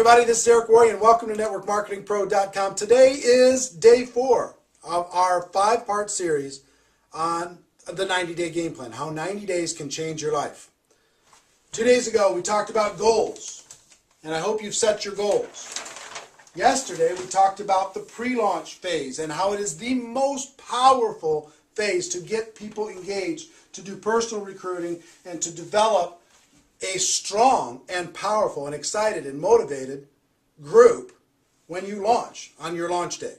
everybody, this is Worre and welcome to NetworkMarketingPro.com. Today is day 4 of our 5-part series on the 90-day game plan, how 90 days can change your life. 2 days ago we talked about goals, and I hope you've set your goals. Yesterday we talked about the pre-launch phase and how it is the most powerful phase to get people engaged, to do personal recruiting, and to develop a strong and powerful and excited and motivated group when you launch on your launch day.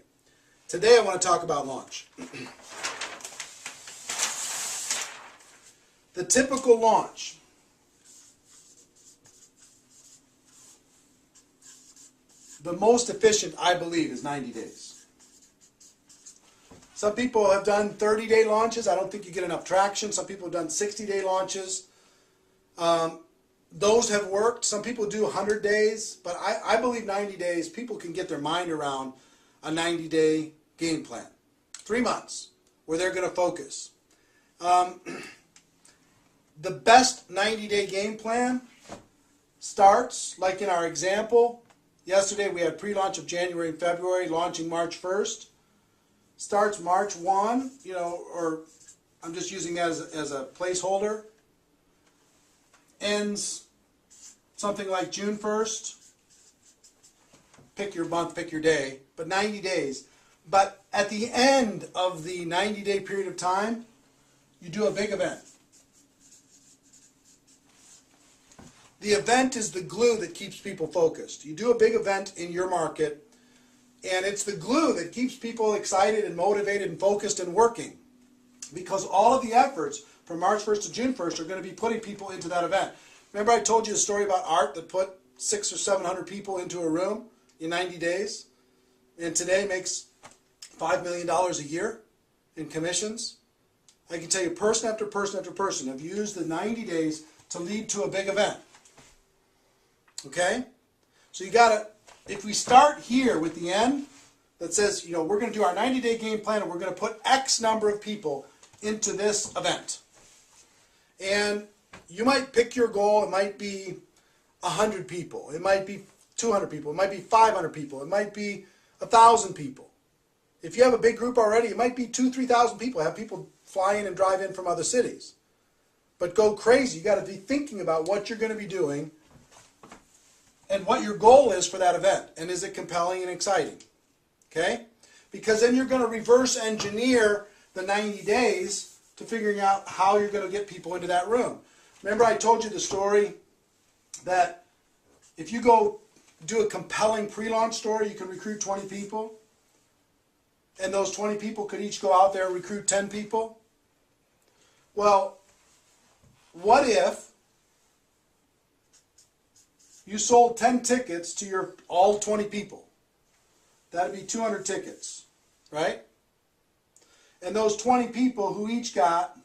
Today I want to talk about launch. The typical launch. The most efficient, I believe, is 90 days. Some people have done 30-day launches. I don't think you get enough traction. Some people have done 60-day launches. Those have worked. Some people do 100 days, but I believe 90 days, people can get their mind around a 90-day game plan. 3 months where they're going to focus. The best 90-day game plan starts, like in our example, yesterday we had pre-launch of January and February, launching March 1st. Starts March 1, or I'm just using that as a placeholder. Ends something like June 1st. Pick your month, pick your day, but 90 days. But at the end of the 90-day period of time, you do a big event. The event is the glue that keeps people focused. You do a big event in your market, and it's the glue that keeps people excited and motivated and focused and working. Because all of the efforts from March 1st to June 1st are going to be putting people into that event. Remember I told you the story about Art that put 600 or 700 people into a room in 90 days and today makes $5 million a year in commissions? I can tell you person after person after person have used the 90 days to lead to a big event. Okay? So you got to, if we start here with the end that says, we're going to do our 90-day game plan and we're going to put X number of people into this event. And you might pick your goal. It might be 100 people. It might be 200 people. It might be 500 people. It might be 1,000 people. If you have a big group already, it might be 2,000, 3,000 people. Have people fly in and drive in from other cities. But go crazy. You got to be thinking about what you're going to be doing and what your goal is for that event. And is it compelling and exciting? Okay? Because then you're going to reverse engineer the 90 days to figuring out how you're going to get people into that room. Remember I told you the story that if you go do a compelling pre-launch story, you can recruit 20 people. And those 20 people could each go out there and recruit 10 people. Well, what if you sold 10 tickets to your all 20 people? That'd be 200 tickets, right? And those 20 people who each got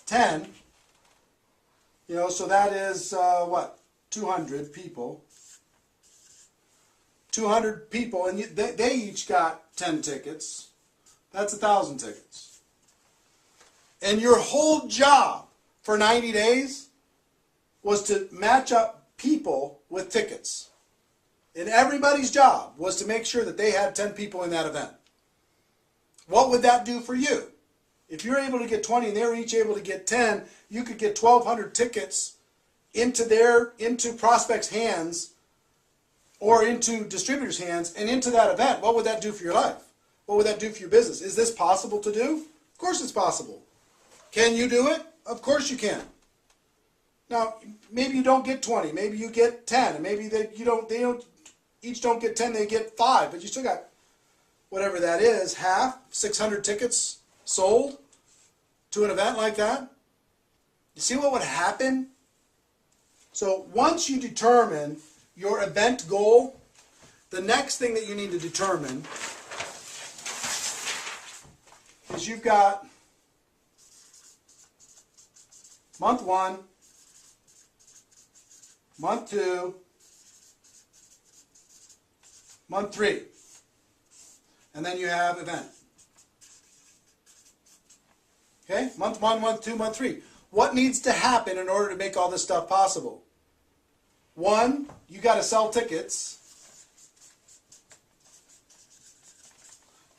10, so that is, 200 people. 200 people, and they each got 10 tickets. That's 1,000 tickets. And your whole job for 90 days was to match up people with tickets. And everybody's job was to make sure that they had 10 people in that event. What would that do for you? If you're able to get 20 and they're each able to get 10, you could get 1,200 tickets into prospects' hands or into distributors' hands and into that event. What would that do for your life? What would that do for your business? Is this possible to do? Of course it's possible. Can you do it? Of course you can. Now, maybe you don't get 20, maybe you get 10, and maybe they each don't get 10, they get 5, but you still got whatever that is, 600 tickets sold to an event like that. You see what would happen? So once you determine your event goal, the next thing that you need to determine is you've got month 1, month 2, month 3. And then you have event. Okay? Month 1, month 2, month 3. What needs to happen in order to make all this stuff possible? One, you got to sell tickets.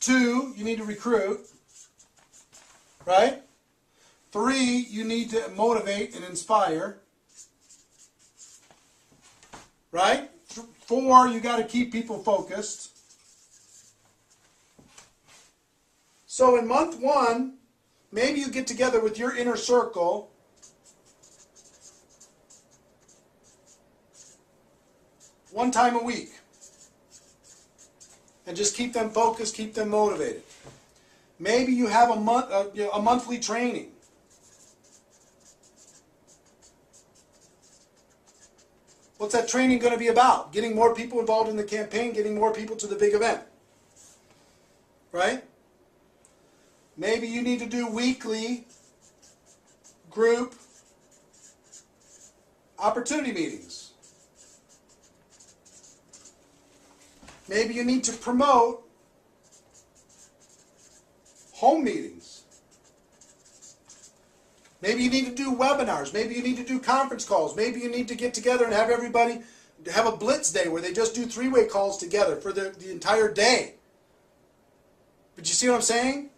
Two, you need to recruit, right? Three, you need to motivate and inspire, right? Four, you got to keep people focused. So in month one, maybe you get together with your inner circle one time a week. And just keep them focused, keep them motivated. Maybe you have a monthly training. What's that training going to be about? Getting more people involved in the campaign, getting more people to the big event. Right? Maybe you need to do weekly group opportunity meetings. Maybe you need to promote home meetings. Maybe you need to do webinars. Maybe you need to do conference calls. Maybe you need to get together and have everybody have a blitz day where they just do three-way calls together for the entire day. But you see what I'm saying?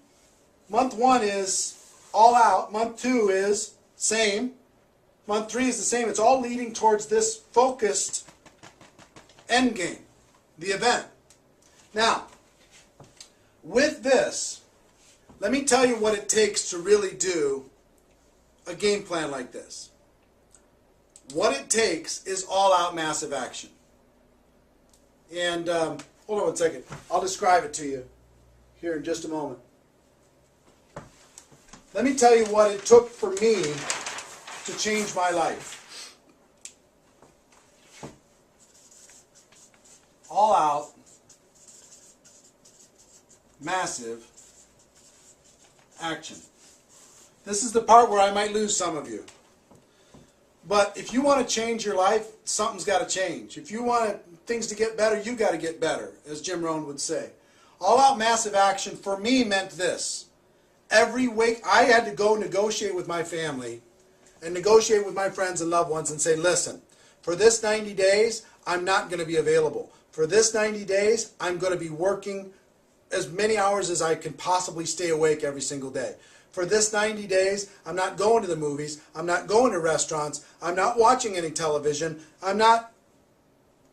Month one is all out. Month two is same. Month three is the same. It's all leading towards this focused end game. The event. Now, with this, let me tell you what it takes to really do a game plan like this. What it takes is all-out massive action. And hold on one second. I'll describe it to you here in just a moment. Let me tell you what it took for me to change my life. All out, massive action. This is the part where I might lose some of you. But if you want to change your life, something's got to change. If you want things to get better, you got to get better, as Jim Rohn would say. All out massive action for me meant this. Every week I had to go negotiate with my family and negotiate with my friends and loved ones and say, listen, for this 90 days, I'm not going to be available. For this 90 days, I'm going to be working as many hours as I can possibly stay awake every single day. For this 90 days, I'm not going to the movies. I'm not going to restaurants. I'm not watching any television. I'm not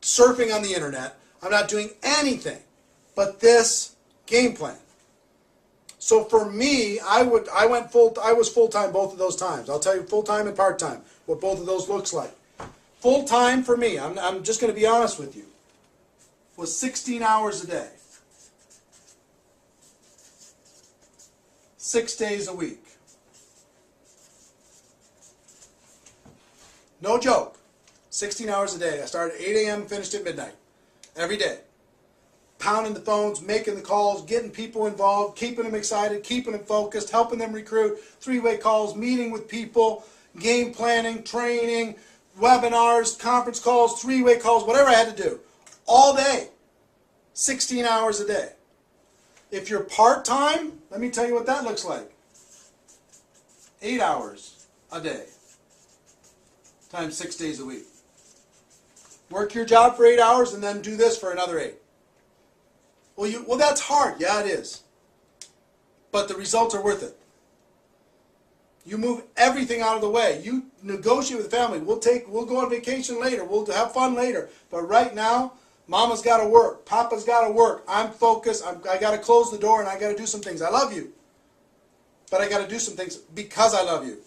surfing on the internet. I'm not doing anything but this game plan. So for me, I was full-time both of those times. I'll tell you full-time and part-time, what both of those looks like. Full-time for me, I'm just going to be honest with you, was 16 hours a day. 6 days a week. No joke. 16 hours a day. I started at 8 a.m. and finished at midnight. Every day. Pounding the phones, making the calls, getting people involved, keeping them excited, keeping them focused, helping them recruit, three-way calls, meeting with people, game planning, training, webinars, conference calls, three-way calls, whatever I had to do. All day. 16 hours a day. If you're part-time, let me tell you what that looks like. 8 hours a day times 6 days a week. Work your job for 8 hours and then do this for another 8. Well, that's hard. Yeah, it is. But the results are worth it. You move everything out of the way. You negotiate with the family. We'll go on vacation later. We'll have fun later. But right now, Mama's got to work. Papa's got to work. I'm focused. I got to close the door and I got to do some things. I love you. But I got to do some things because I love you.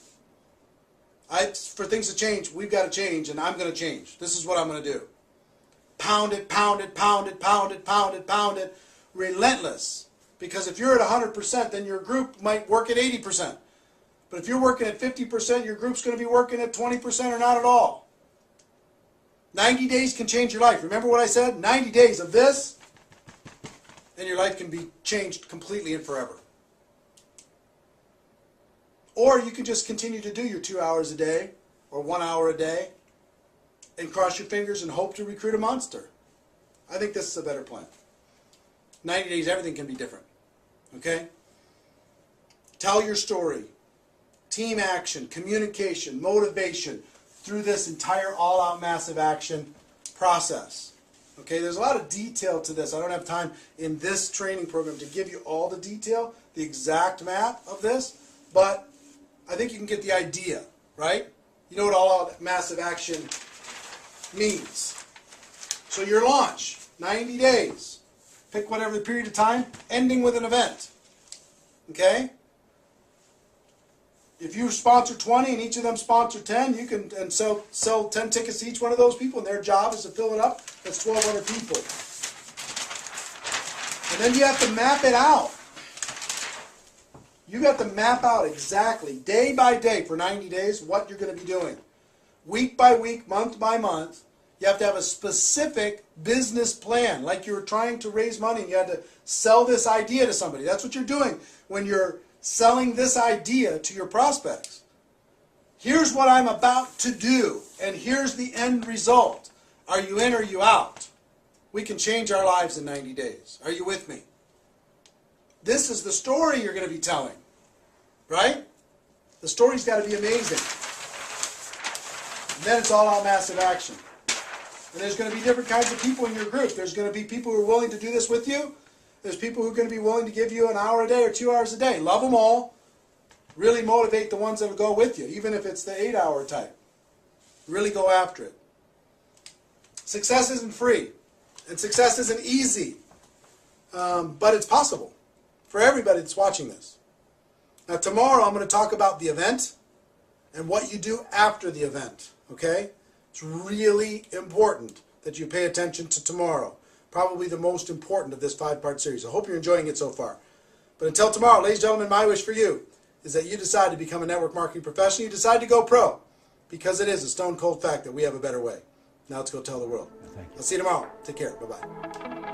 For things to change, we've got to change, and I'm going to change. This is what I'm going to do. Pound it, pound it, pound it, pound it, pound it, pound it. Relentless. Because if you're at 100%, then your group might work at 80%. But if you're working at 50%, your group's going to be working at 20% or not at all. 90 days can change your life. Remember what I said? 90 days of this, and your life can be changed completely and forever. Or you can just continue to do your 2 hours a day or 1 hour a day and cross your fingers and hope to recruit a monster. I think this is a better plan. 90 days, everything can be different. Okay? Tell your story. Team action, communication, motivation, through this entire all-out massive action process. Okay, there's a lot of detail to this. I don't have time in this training program to give you all the detail, the exact map of this, but I think you can get the idea, right? You know what all-out massive action means. So your launch, 90 days. Pick whatever the period of time, ending with an event. Okay? If you sponsor 20 and each of them sponsor 10, you can sell 10 tickets to each one of those people, and their job is to fill it up. That's 1,200 people. And then you have to map it out. You have to map out exactly, day by day for 90 days, what you're going to be doing. Week by week, month by month, you have to have a specific business plan, like you were trying to raise money and you had to sell this idea to somebody. That's what you're doing when you're selling this idea to your prospects. Here's what I'm about to do, and here's the end result. Are you in or are you out? We can change our lives in 90 days. Are you with me? This is the story you're going to be telling, right? The story's got to be amazing. And then it's all out massive action. And there's going to be different kinds of people in your group. There's going to be people who are willing to do this with you. There's people who are going to be willing to give you an hour a day or 2 hours a day. Love them all. Really motivate the ones that will go with you, even if it's the 8-hour type. Really go after it. Success isn't free. And success isn't easy. But it's possible for everybody that's watching this. Now tomorrow I'm going to talk about the event and what you do after the event. Okay? It's really important that you pay attention to tomorrow. Probably the most important of this 5-part series. I hope you're enjoying it so far. But until tomorrow, ladies and gentlemen, my wish for you is that you decide to become a network marketing professional. You decide to go pro, because it is a stone cold fact that we have a better way. Now let's go tell the world. Thank you. I'll see you tomorrow. Take care. Bye-bye.